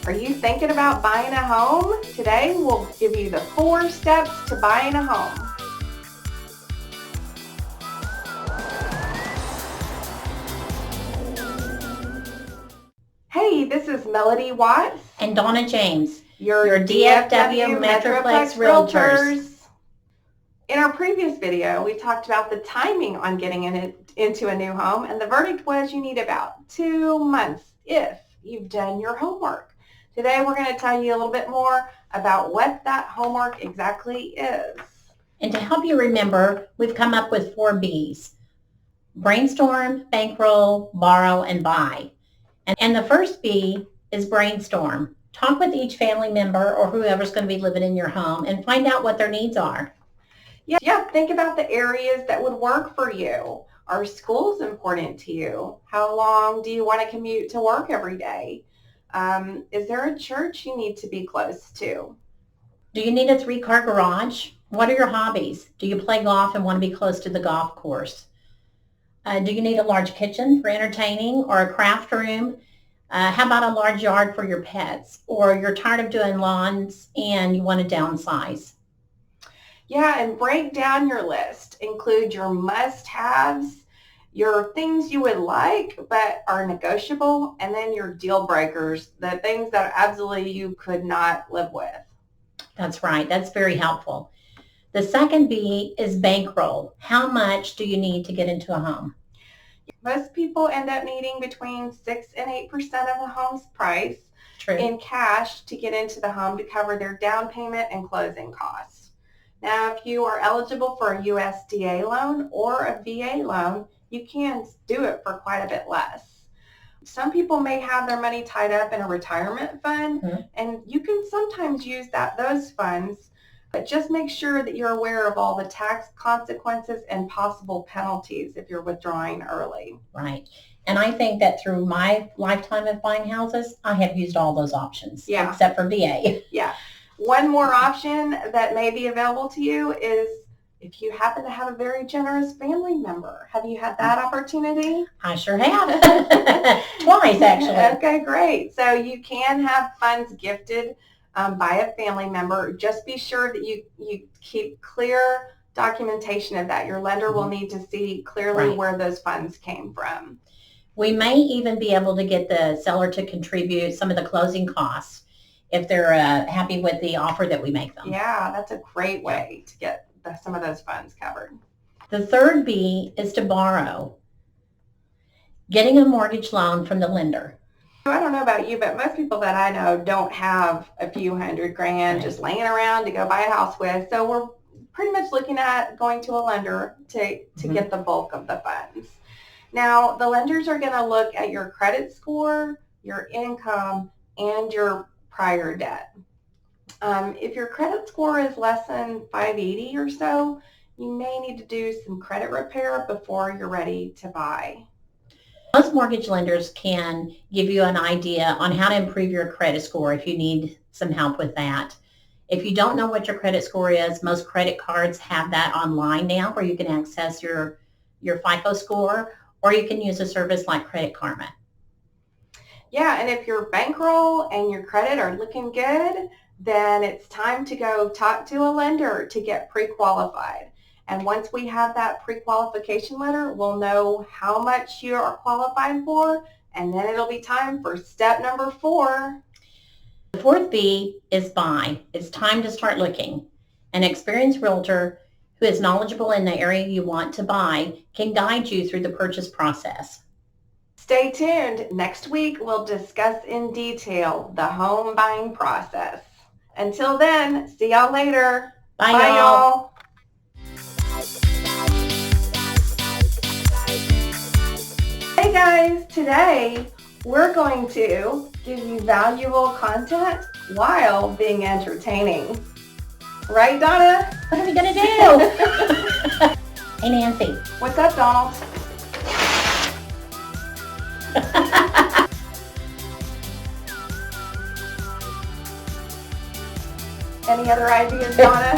Are you thinking about buying a home? Today we'll give you the 4 steps to buying a home. Hey, this is Melodie Watts and Dona James, your DFW Metroplex Realtors. In our previous video, we talked about the timing on getting into a new home, and the verdict was you need about 2 months if you've done your homework. Today, we're going to tell you a little bit more about what that homework exactly is. And to help you remember, we've come up with 4 B's: brainstorm, bankroll, borrow, and buy. And the first B is brainstorm. Talk with each family member or whoever's going to be living in your home and find out what their needs are. Yeah, think about the areas that would work for you. Are schools important to you? How long do you want to commute to work every day? Is there a church you need to be close to? Do you need a 3-car garage? What are your hobbies? Do you play golf and want to be close to the golf course? Do you need a large kitchen for entertaining or a craft room? How about a large yard for your pets? Or you're tired of doing lawns and you want to downsize? Yeah, and break down your list. Include your must-haves, your things you would like but are negotiable, and then your deal breakers, the things that absolutely you could not live with. That's right. That's very helpful. The second B is bankroll. How much do you need to get into a home? Most people end up needing between 6 and 8% of the home's price in cash to get into the home to cover their down payment and closing costs. Now, if you are eligible for a USDA loan or a VA loan, you can do it for quite a bit less. Some people may have their money tied up in a retirement fund, and you can sometimes use those funds, but just make sure that you're aware of all the tax consequences and possible penalties if you're withdrawing early. Right. And I think that through my lifetime of buying houses, I have used all those options, except for VA. Yeah. One more option that may be available to you is if you happen to have a very generous family member. Have you had that opportunity? I sure have. Twice, actually. Okay, great. So you can have funds gifted by a family member. Just be sure that you keep clear documentation of that. Your lender will need to see clearly where those funds came from. We may even be able to get the seller to contribute some of the closing costs if they're happy with the offer that we make them. Yeah, that's a great way to get some of those funds covered. The third B is to borrow. Getting a mortgage loan from the lender. I don't know about you, but most people that I know don't have a few $100,000 just laying around to go buy a house with. So we're pretty much looking at going to a lender to get the bulk of the funds. Now, the lenders are going to look at your credit score, your income, and your prior debt. If your credit score is less than 580 or so, you may need to do some credit repair before you're ready to buy. Most mortgage lenders can give you an idea on how to improve your credit score if you need some help with that. If you don't know what your credit score is, most credit cards have that online now where you can access your FICO score, or you can use a service like Credit Karma. Yeah, and if your bankroll and your credit are looking good, then it's time to go talk to a lender to get pre-qualified. And once we have that pre-qualification letter, we'll know how much you are qualified for, and then it'll be time for step number 4. The fourth B is buy. It's time to start looking. An experienced realtor who is knowledgeable in the area you want to buy can guide you through the purchase process. Stay tuned. Next week, we'll discuss in detail the home buying process. Until then, see y'all later. Bye y'all. Hey guys, today we're going to give you valuable content while being entertaining. Right, Donna? What are we going to do? Hey, Nancy. What's up, Donald? Any other ideas, Donna?